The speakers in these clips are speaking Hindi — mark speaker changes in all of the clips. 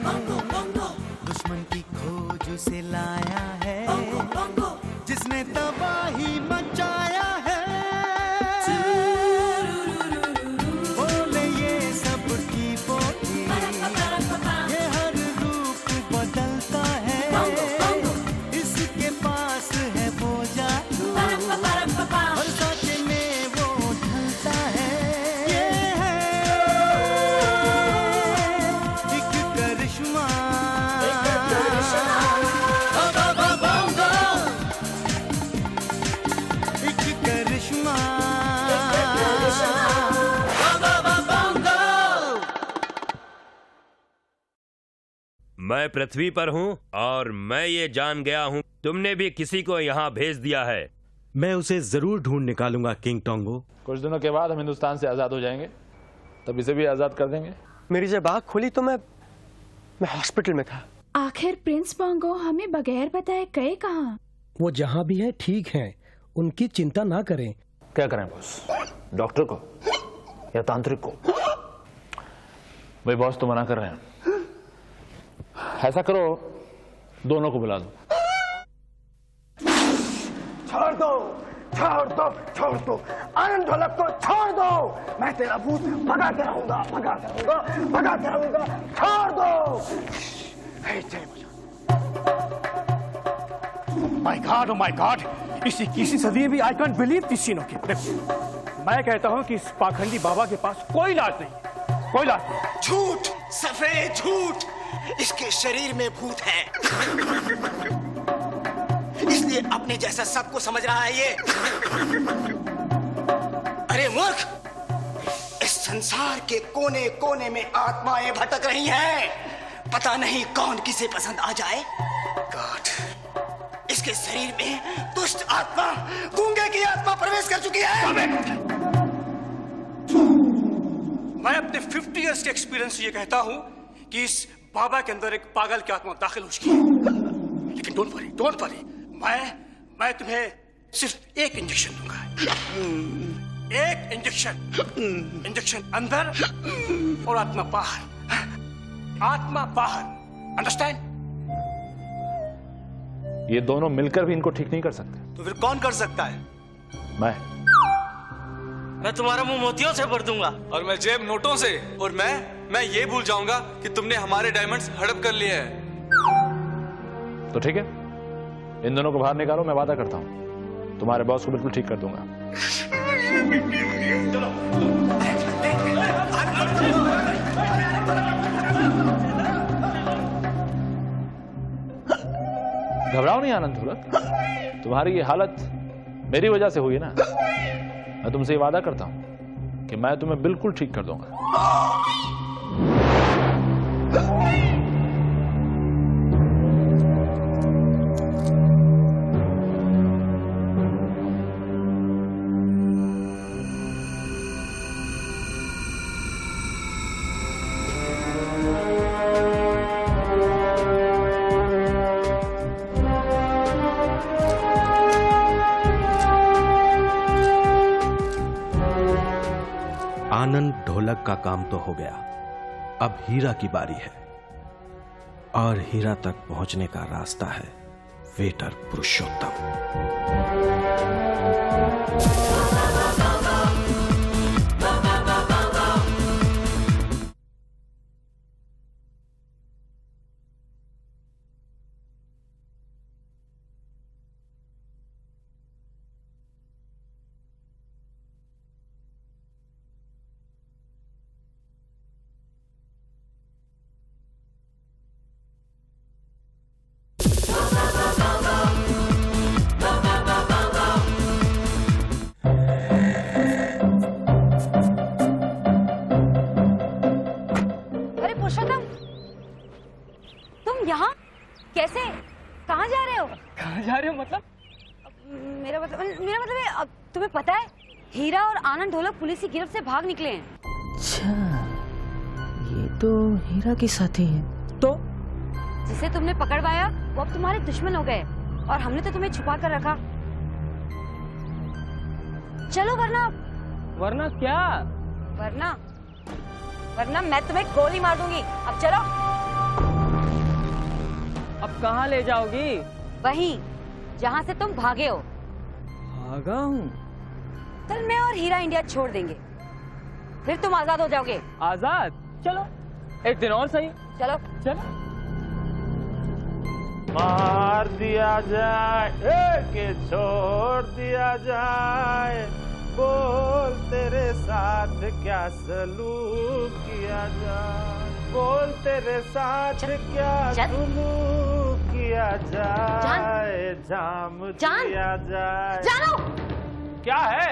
Speaker 1: दुश्मन की खोज से लाया है जिसने तबाही मचाया है। बोले ये सब की बोली, ये हर रूप बदलता है, इसके पास है वो जादू, हर साके में वो ढलता है। ये है एक करिश्मा,
Speaker 2: मैं पृथ्वी पर हूँ और मैं ये जान गया हूँ तुमने भी किसी को यहाँ भेज दिया है।
Speaker 3: मैं उसे जरूर ढूंढ निकालूंगा किंग टोंगो।
Speaker 4: कुछ दिनों के बाद हम हिंदुस्तान से आजाद हो जाएंगे, तब इसे भी आजाद कर देंगे।
Speaker 5: मेरी जब आँख खुली तो मैं हॉस्पिटल में था।
Speaker 6: आखिर प्रिंस पोंगो हमें बगैर बताए गए कहाँ?
Speaker 7: वो जहाँ भी है ठीक है, उनकी चिंता ना करें।
Speaker 4: क्या करें बॉस, डॉक्टर को या तांत्रिक को? भाई बॉस तो मना कर रहे हैं। ऐसा करो, दोनों को बुला दो।
Speaker 5: छोड़ दो, छोड़ दो, छोड़ दो, आनंद ढोलक को छोड़ दो। मैं तेरा भूत भगाते रहूंगा, भगाते रहूंगा, भगाते रहूंगा। छोड़ दो।
Speaker 8: My god, oh my god, इस 21वीं सदी में भी I can't believe this scene. मैं कहता हूं कि इस पाखंडी बाबा के पास कोई इलाज नहीं, कोई इलाज नहीं।
Speaker 1: झूठ, सफेद झूठ। इसके शरीर में भूत है, इसलिए अपने जैसा सबको समझ रहा है ये। अरे मूर्ख, इस संसार के कोने कोने में आत्माएं भटक रही हैं, पता नहीं कौन किसे पसंद आ जाए। गॉड, इसके शरीर में दुष्ट आत्मा, गूंगे की आत्मा प्रवेश कर चुकी है।
Speaker 8: मैं अपने 50 इयर्स के एक्सपीरियंस से ये कहता हूं कि इस बाबा के अंदर एक पागल की आत्मा दाखिल हो चुकी है। लेकिन डोंट वरी, डोंट वरी, मैं तुम्हें सिर्फ एक इंजेक्शन दूंगा। एक इंजेक्शन अंदर और आत्मा बाहर, आत्मा बाहर। अंडरस्टैंड?
Speaker 4: ये दोनों मिलकर भी इनको ठीक नहीं कर सकते।
Speaker 1: तो फिर कौन कर सकता है?
Speaker 9: मैं तुम्हारा मुंह मोतियों से भर दूंगा।
Speaker 10: और मैं जेब नोटों से। और मैं ये भूल जाऊंगा कि तुमने हमारे डायमंड्स हड़प कर लिए हैं।
Speaker 4: तो ठीक है, इन दोनों को बाहर निकालो। मैं वादा करता हूं तुम्हारे बॉस को बिल्कुल ठीक कर दूंगा। घबराओ नहीं आनंद ढोलक, तुम्हारी ये हालत मेरी वजह से हुई है ना। मैं तुमसे ये वादा करता हूं कि मैं तुम्हें बिल्कुल ठीक कर दूंगा।
Speaker 3: आनंद ढोलक का काम तो हो गया, अब हीरा की बारी है। और हीरा तक पहुंचने का रास्ता है वेटर पुरुषोत्तम।
Speaker 11: कैसे? कहाँ जा रहे हो?
Speaker 5: कहाँ जा रहे हो मतलब?
Speaker 11: मेरा मतलब है, तुम्हें पता है हीरा और आनंद ढोलक पुलिस की गिरफ्त से भाग निकले हैं।
Speaker 12: अच्छा, ये तो हीरा के साथी हैं। तो
Speaker 11: जिसे तुमने पकड़वाया वो अब तुम्हारे दुश्मन हो गए और हमने तो तुम्हें छुपा कर रखा। चलो
Speaker 5: वरना क्या?
Speaker 11: वरना मैं तुम्हें गोली मार दूंगी। अब चलो।
Speaker 13: कहाँ ले जाओगी?
Speaker 11: वहीं जहाँ से तुम भागे हो।
Speaker 13: भागा हूँ?
Speaker 11: कल मैं और हीरा इंडिया छोड़ देंगे, फिर तुम आजाद हो जाओगे।
Speaker 13: आजाद? चलो एक दिन और सही।
Speaker 11: चलो
Speaker 13: चलो।
Speaker 4: मार दिया जाए कि छोड़ दिया जाए, बोल तेरे साथ क्या सलूक किया जाए, बोल तेरे साथ क्या सलूक किया जाए, जाम दिया जाए।
Speaker 11: जानो
Speaker 4: क्या है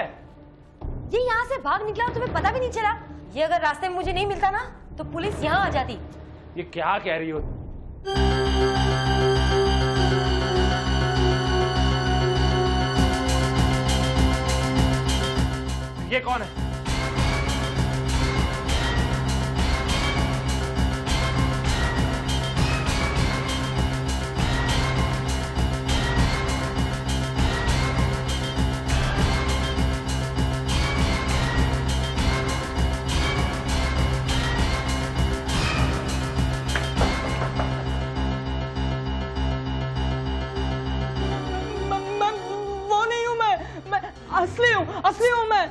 Speaker 11: ये? यहाँ से भाग निकला और तुम्हें पता भी नहीं चला। ये अगर रास्ते में मुझे नहीं मिलता ना तो पुलिस यहाँ आ जाती।
Speaker 4: ये क्या कह रही हो? ये कौन है?
Speaker 13: असली हूँ मैं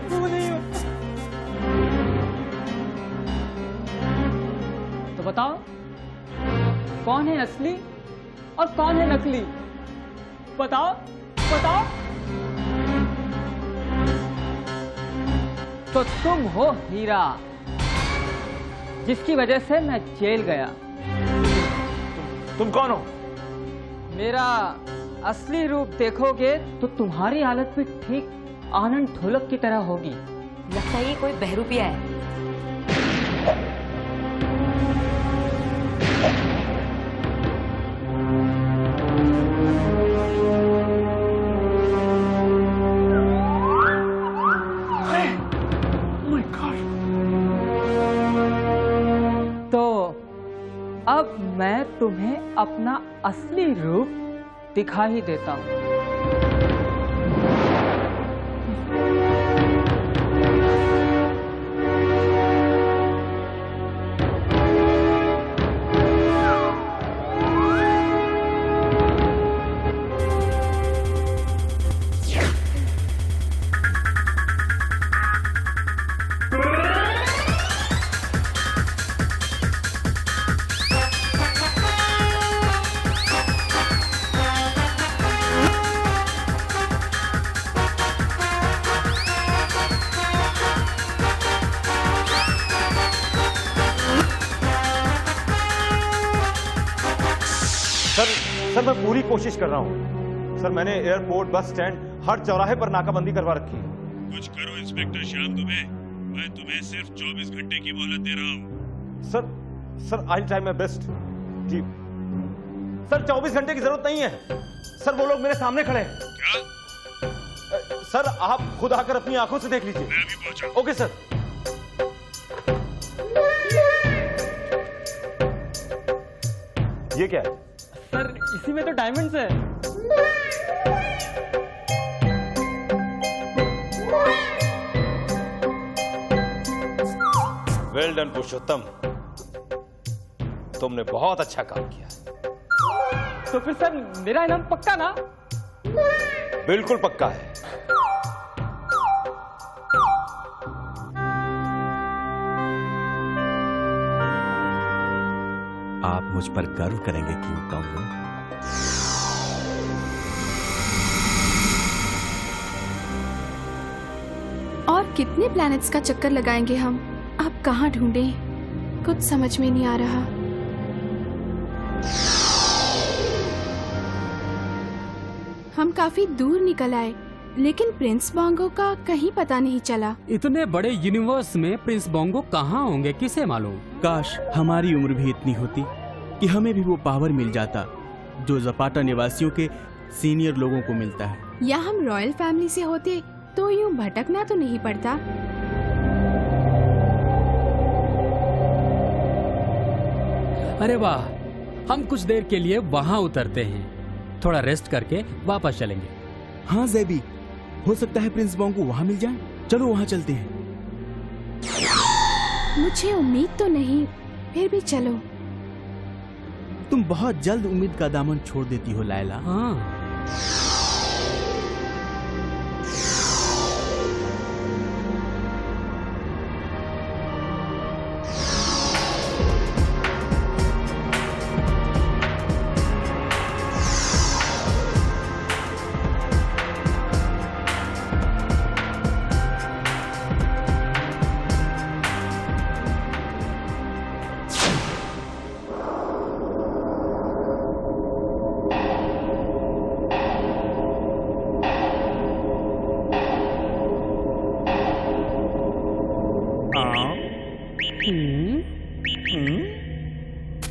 Speaker 13: वो नहीं हूँ। तो बताओ कौन है असली और कौन है नकली? बताओ बताओ। तो तुम हो हीरा, जिसकी वजह से मैं जेल गया।
Speaker 4: तुम कौन हो?
Speaker 13: मेरा असली रूप देखोगे तो तुम्हारी हालत भी ठीक आनंद ढोलक की तरह होगी।
Speaker 11: लगता है ये कोई बहरूपिया है।
Speaker 13: तो अब मैं तुम्हें अपना असली रूप दिखा ही देता हूं।
Speaker 14: सर मैं पूरी कोशिश कर रहा हूँ सर। मैंने एयरपोर्ट, बस स्टैंड, हर चौराहे पर नाकाबंदी करवा रखी है।
Speaker 15: कुछ करो इंस्पेक्टर श्याम दुबे, मैं तुम्हें सिर्फ 24 घंटे की मोहलत दे रहा हूँ।
Speaker 14: Sir I try my best. जी सर 24 घंटे की जरूरत नहीं है सर, वो लोग मेरे सामने खड़े हैं।
Speaker 15: क्या?
Speaker 14: सर आप खुद आकर अपनी आंखों से देख लीजिए।
Speaker 15: मैं अभी पहुंचा।
Speaker 14: Okay sir. ये क्या है?
Speaker 13: सर इसी में तो डायमंड्स है।
Speaker 14: वेल डन पुरुषोत्तम, तुमने बहुत अच्छा काम किया।
Speaker 13: तो फिर सर मेरा इनाम पक्का ना?
Speaker 14: बिल्कुल पक्का है।
Speaker 3: आप मुझ पर गर्व करेंगे किंग कॉन्गो।
Speaker 6: और कितने प्लैनेट्स का चक्कर लगाएंगे हम? आप कहाँ ढूंढें? कुछ समझ में नहीं आ रहा। हम काफी दूर निकल आए, लेकिन प्रिंस बोंगो का कहीं पता नहीं चला।
Speaker 16: इतने बड़े यूनिवर्स में प्रिंस बोंगो कहाँ होंगे, किसे मालूम?
Speaker 17: काश हमारी उम्र भी इतनी होती कि हमें भी वो पावर मिल जाता जो ज़पाटा निवासियों के सीनियर लोगों को मिलता है।
Speaker 6: या हम रॉयल फैमिली से होते तो यूं भटकना तो नहीं पड़ता।
Speaker 16: अरे वाह, हम कुछ देर के लिए वहाँ उतरते हैं, थोड़ा रेस्ट करके वापस चलेंगे।
Speaker 17: हाँ ज़ेबी, हो सकता है प्रिंस बोंगो वहाँ मिल जाए। चलो वहाँ चलते हैं।
Speaker 6: मुझे उम्मीद तो नहीं, फिर भी चलो।
Speaker 17: तुम बहुत जल्द उम्मीद का दामन छोड़ देती हो लायला।
Speaker 16: हाँ।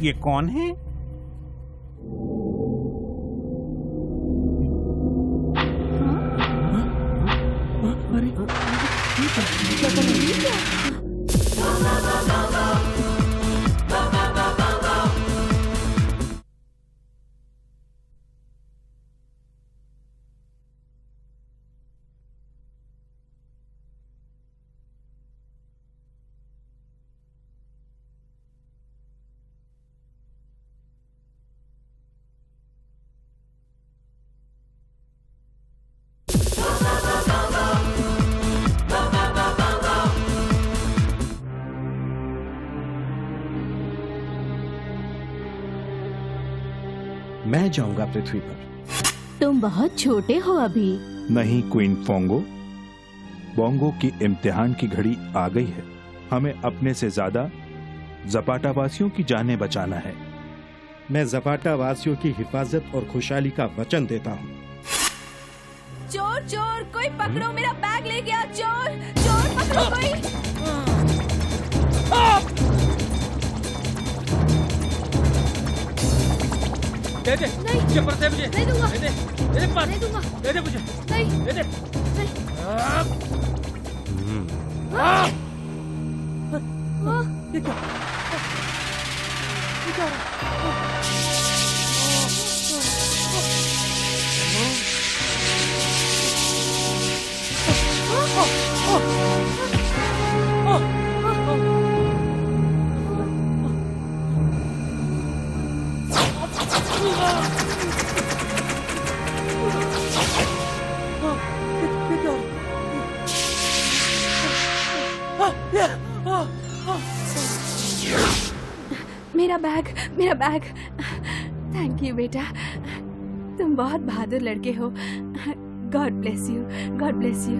Speaker 18: ये कौन है?
Speaker 3: मैं जाऊंगा पृथ्वी पर।
Speaker 19: तुम बहुत छोटे हो अभी।
Speaker 20: नहीं क्वीन फोंगो, बोंगो की इम्तिहान की घड़ी आ गई है। हमें अपने से ज्यादा ज़पाटा वासियों की जानें बचाना है।
Speaker 3: मैं ज़पाटा वासियों की हिफाजत और खुशहाली का वचन देता हूँ।
Speaker 19: चोर चोर, कोई पकड़ो, मेरा बैग ले गया। चोर चोर, पकड़ो कोई।
Speaker 16: दे दे, ये पर्स दे मुझे।
Speaker 19: नहीं दूंगा।
Speaker 16: दे दे, दे दे पर्स।
Speaker 19: नहीं दूंगा।
Speaker 16: दे दे मुझे।
Speaker 19: नहीं।
Speaker 16: दे दे।
Speaker 19: नहीं।
Speaker 16: ये क्या?
Speaker 19: ये क्या हो रहा मेरा बैग। थैंक यू बेटा, तुम बहुत बहादुर लड़के हो। God bless you, God bless you.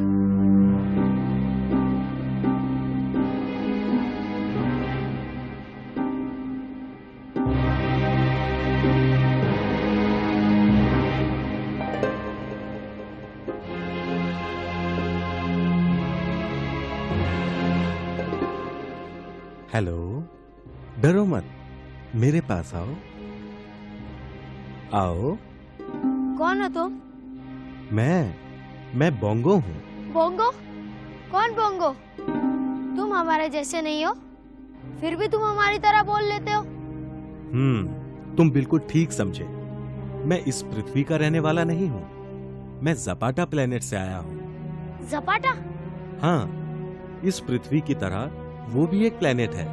Speaker 3: Hello, डरो मत, मेरे पास आओ। आओ।
Speaker 21: कौन हो तुम?
Speaker 3: मैं बोंगो हूँ।
Speaker 21: बोंगो? कौन बोंगो? तुम हमारे जैसे नहीं हो, फिर भी तुम हमारी तरह बोल लेते हो।
Speaker 3: तुम बिल्कुल ठीक समझे। मैं इस पृथ्वी का रहने वाला नहीं हूँ। मैं ज़पाटा प्लेनेट से आया हूँ।
Speaker 21: ज़पाटा?
Speaker 3: हाँ, इस पृथ्वी की तरह वो भी एक प्लेनेट है।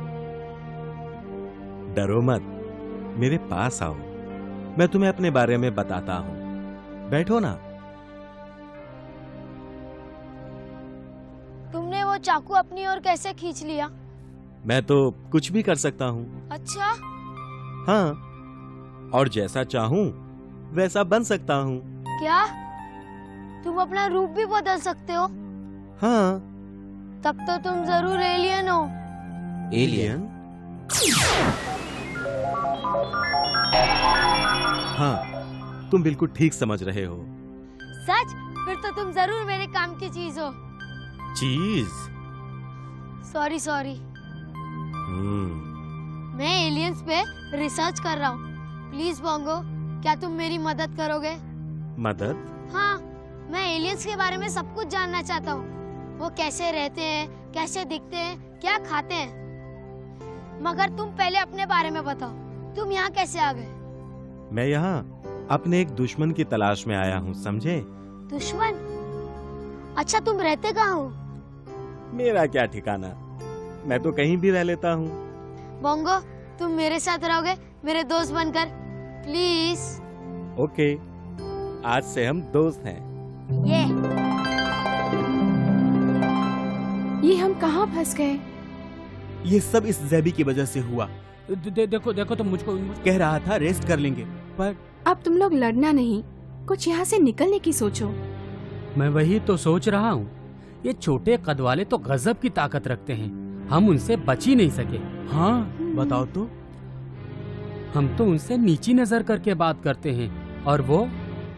Speaker 3: डरो मत, मेरे पास आओ, मैं तुम्हें अपने बारे में बताता हूँ। बैठो ना।
Speaker 21: तुमने वो चाकू अपनी ओर कैसे खींच लिया?
Speaker 3: मैं तो कुछ भी कर सकता हूँ।
Speaker 21: अच्छा?
Speaker 3: हाँ, और जैसा चाहूँ वैसा बन सकता हूँ।
Speaker 21: क्या तुम अपना रूप भी बदल सकते हो?
Speaker 3: हाँ।
Speaker 21: तब तो तुम जरूर एलियन हो।
Speaker 3: एलियन? हाँ, तुम बिल्कुल ठीक समझ रहे हो।
Speaker 21: सच? फिर तो तुम जरूर मेरे काम की चीज हो।
Speaker 3: चीज?
Speaker 21: Sorry sorry. मैं एलियंस पे रिसर्च कर रहा हूँ। प्लीज बोंगो, क्या तुम मेरी मदद करोगे?
Speaker 3: मदद?
Speaker 21: हाँ, मैं एलियंस के बारे में सब कुछ जानना चाहता हूँ। वो कैसे रहते हैं, कैसे दिखते हैं, क्या खाते हैं। मगर तुम पहले अपने बारे में बताओ, तुम यहाँ कैसे आ गए?
Speaker 3: मैं यहाँ अपने एक दुश्मन की तलाश में आया हूँ, समझे?
Speaker 21: दुश्मन? अच्छा, तुम रहते कहाँ हो?
Speaker 3: मेरा क्या ठिकाना, मैं तो कहीं भी रह लेता हूँ।
Speaker 21: बोंगो, तुम मेरे साथ रहोगे मेरे दोस्त बनकर, प्लीज।
Speaker 17: ओके, आज से हम दोस्त हैं।
Speaker 6: ये हम कहाँ फंस गए?
Speaker 17: ये सब इस ज़ैबी की वजह से हुआ।
Speaker 16: देखो देखो तो मुझको
Speaker 17: कह रहा था रेस्ट कर लेंगे, पर
Speaker 6: अब तुम लोग लड़ना नहीं, कुछ यहाँ से निकलने की सोचो।
Speaker 16: मैं वही तो सोच रहा हूँ। ये छोटे कद वाले तो गजब की ताकत रखते हैं, हम उनसे बच ही नहीं सके।
Speaker 17: हाँ, बताओ तो।
Speaker 16: हम तो उनसे नीची नजर करके बात करते हैं और वो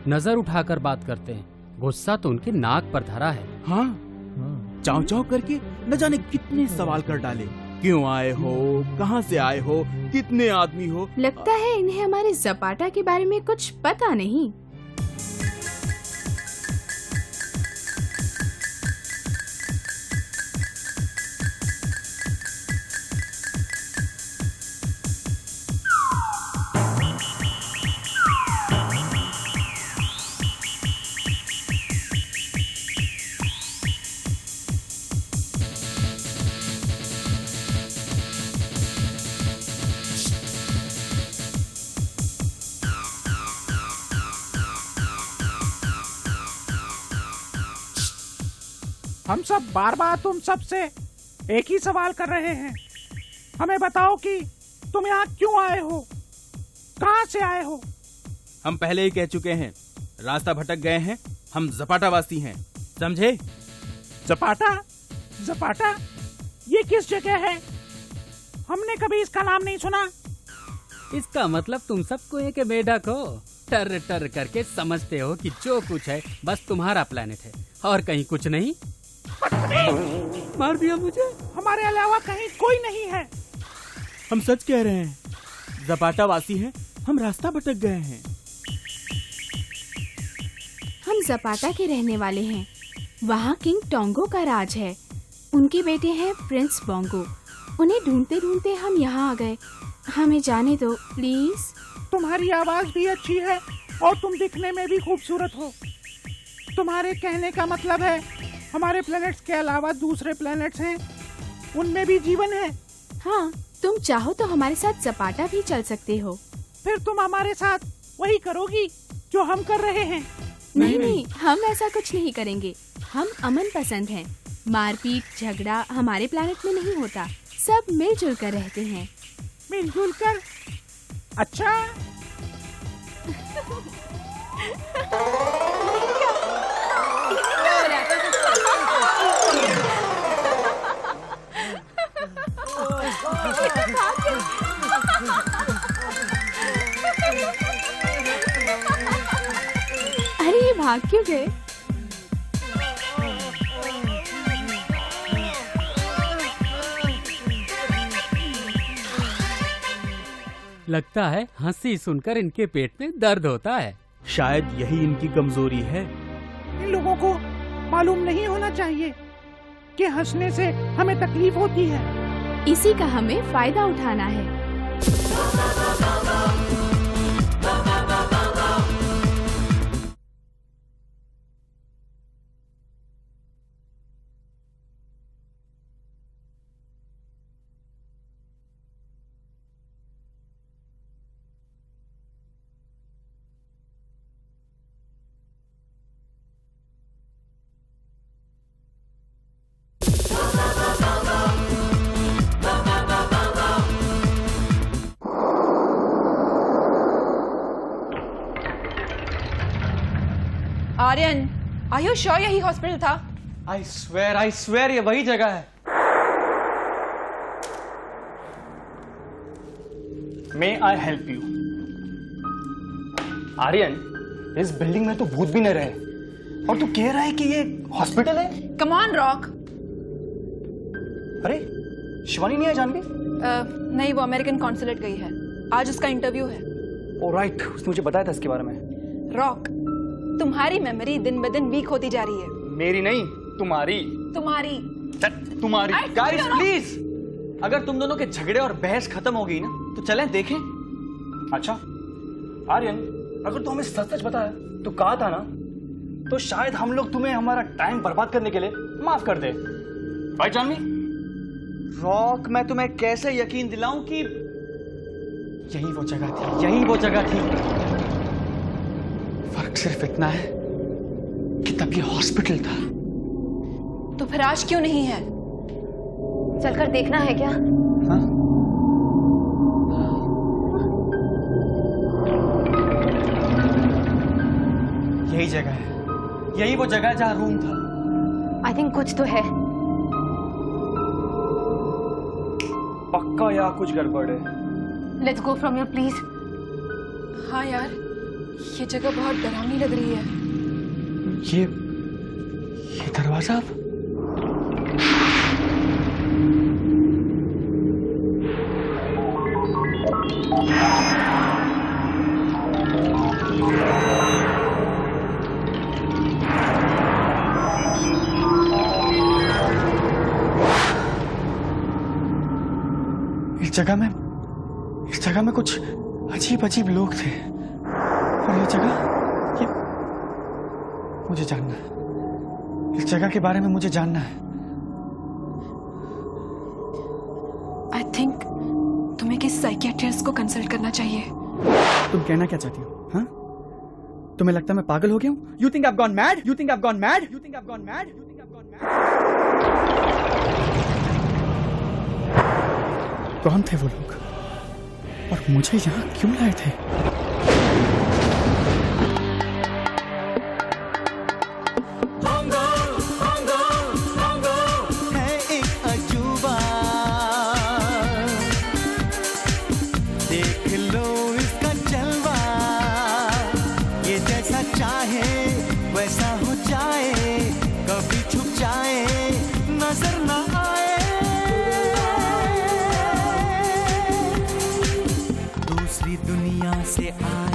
Speaker 16: नजर उठाकर बात करते हैं। गुस्सा तो उनके नाक पर धरा है।
Speaker 17: हाँ, चाव चाव करके न जाने कितने सवाल कर डाले। क्यों आए हो, कहाँ से आए हो, कितने आदमी हो।
Speaker 6: लगता है इन्हें हमारे ज़पाटा के बारे में कुछ पता नहीं।
Speaker 18: हम सब बार बार तुम सबसे एक ही सवाल कर रहे हैं। हमें बताओ कि तुम यहाँ क्यों आए हो, कहाँ से आए हो?
Speaker 17: हम पहले ही कह चुके हैं, रास्ता भटक गए हैं। हम ज़पाटावासी हैं, समझे?
Speaker 18: ज़पाटा? ज़पाटा? ये किस जगह है? हमने कभी इसका नाम नहीं सुना।
Speaker 16: इसका मतलब तुम सबको एक मेढक हो, टर टर करके समझते हो कि जो कुछ है बस तुम्हारा प्लेनेट है और कहीं कुछ नहीं।
Speaker 18: मार दिया मुझे। हमारे अलावा कहीं कोई नहीं है।
Speaker 17: हम सच कह रहे हैं, ज़पाटावासी हैं, हम रास्ता भटक गए हैं।
Speaker 6: हम ज़पाटा के रहने वाले हैं। वहाँ किंग टोंगो का राज है। उनके बेटे हैं प्रिंस बोंगो। उन्हें ढूंढते ढूंढते हम यहाँ आ गए। हमें जाने दो प्लीज।
Speaker 18: तुम्हारी आवाज भी अच्छी है और तुम दिखने में भी खूबसूरत हो। तुम्हारे कहने का मतलब है हमारे प्लैनेट्स के अलावा दूसरे प्लैनेट्स हैं, उनमें भी जीवन है।
Speaker 6: हाँ, तुम चाहो तो हमारे साथ ज़पाटा भी चल सकते हो।
Speaker 18: फिर तुम हमारे साथ वही करोगी जो हम कर रहे हैं?
Speaker 6: नहीं, हम ऐसा कुछ नहीं करेंगे। हम अमन पसंद हैं। मारपीट झगड़ा हमारे प्लैनेट में नहीं होता। सब मिलजुल कर रहते हैं।
Speaker 18: मिलजुल कर? अच्छा।
Speaker 6: अरे ये भाग क्यों गए?
Speaker 16: लगता है हंसी सुनकर इनके पेट में दर्द होता है।
Speaker 17: शायद यही इनकी कमजोरी है।
Speaker 18: इन लोगों को मालूम नहीं होना चाहिए कि हंसने से हमें तकलीफ होती है।
Speaker 6: इसी का हमें फायदा उठाना है।
Speaker 22: आर्यन, आर यू श्योर यही हॉस्पिटल था?
Speaker 10: आई स्वेयर ये वही जगह है।
Speaker 8: मे आई हेल्प यू? आर्यन, इस बिल्डिंग में तो भूत भी नहीं रहे और तू कह रहा है कि ये हॉस्पिटल है?
Speaker 22: Come on rock.
Speaker 8: अरे शिवानी नहीं है जानवी?
Speaker 22: नहीं, वो अमेरिकन कॉन्सुलेट गई है। आज उसका इंटरव्यू है।
Speaker 8: ऑलराइट, उसने मुझे बताया था इसके बारे में।
Speaker 22: रॉक, तुम्हारी मेमोरी दिन ब दिन वीक होती जा रही है।
Speaker 10: मेरी नहीं, तुम्हारी।
Speaker 22: तुम्हारी।
Speaker 10: गाइस प्लीज, अगर तुम दोनों के झगड़े और बहस खत्म हो गई ना तो चलें देखें।
Speaker 8: अच्छा आर्यन, अगर तू हमें सच सच बताया तो कहा था ना, तो शायद हम लोग तुम्हें हमारा टाइम बर्बाद करने के लिए माफ कर दे। राइट जानवी?
Speaker 10: रॉक, मैं तुम्हें कैसे यकीन दिलाऊं कि
Speaker 8: यही वो जगह थी, यही वो जगह थी। फर्क सिर्फ इतना है कि तब ये हॉस्पिटल था।
Speaker 22: तो फिर आज क्यों नहीं है?
Speaker 11: चलकर देखना है क्या?
Speaker 8: हाँ? यही जगह है, यही वो जगह है जहां रूम था।
Speaker 11: आई थिंक कुछ तो है।
Speaker 8: पक्का यहाँ कुछ गड़बड़ है।
Speaker 11: Let's go from here please.
Speaker 22: हाँ यार, ये जगह बहुत डरावनी लग रही है।
Speaker 8: ये दरवाजा अब इस जगह में कुछ अजीब अजीब लोग थे। और ये मुझे जानना है। इस जगह के बारे में मुझे जानना है।
Speaker 22: आई थिंक तुम्हें किसी साइकियाट्रिस्ट को कंसल्ट करना चाहिए।
Speaker 2: तुम कहना क्या चाहती हो? हाँ? तुम्हें लगता है मैं पागल हो गया हूँ? You think I've gone mad? You think I've gone mad? You think I've gone mad? You think I've gone mad? कौन थे वो लोग? और मुझे यहाँ क्यों लाए थे?
Speaker 7: है एक अजूबा, देख लो इसका जलवा, ये जैसा चाहे वैसा हो जाए, कभी छुप जाए नजर ना आए, दूसरी दुनिया से आए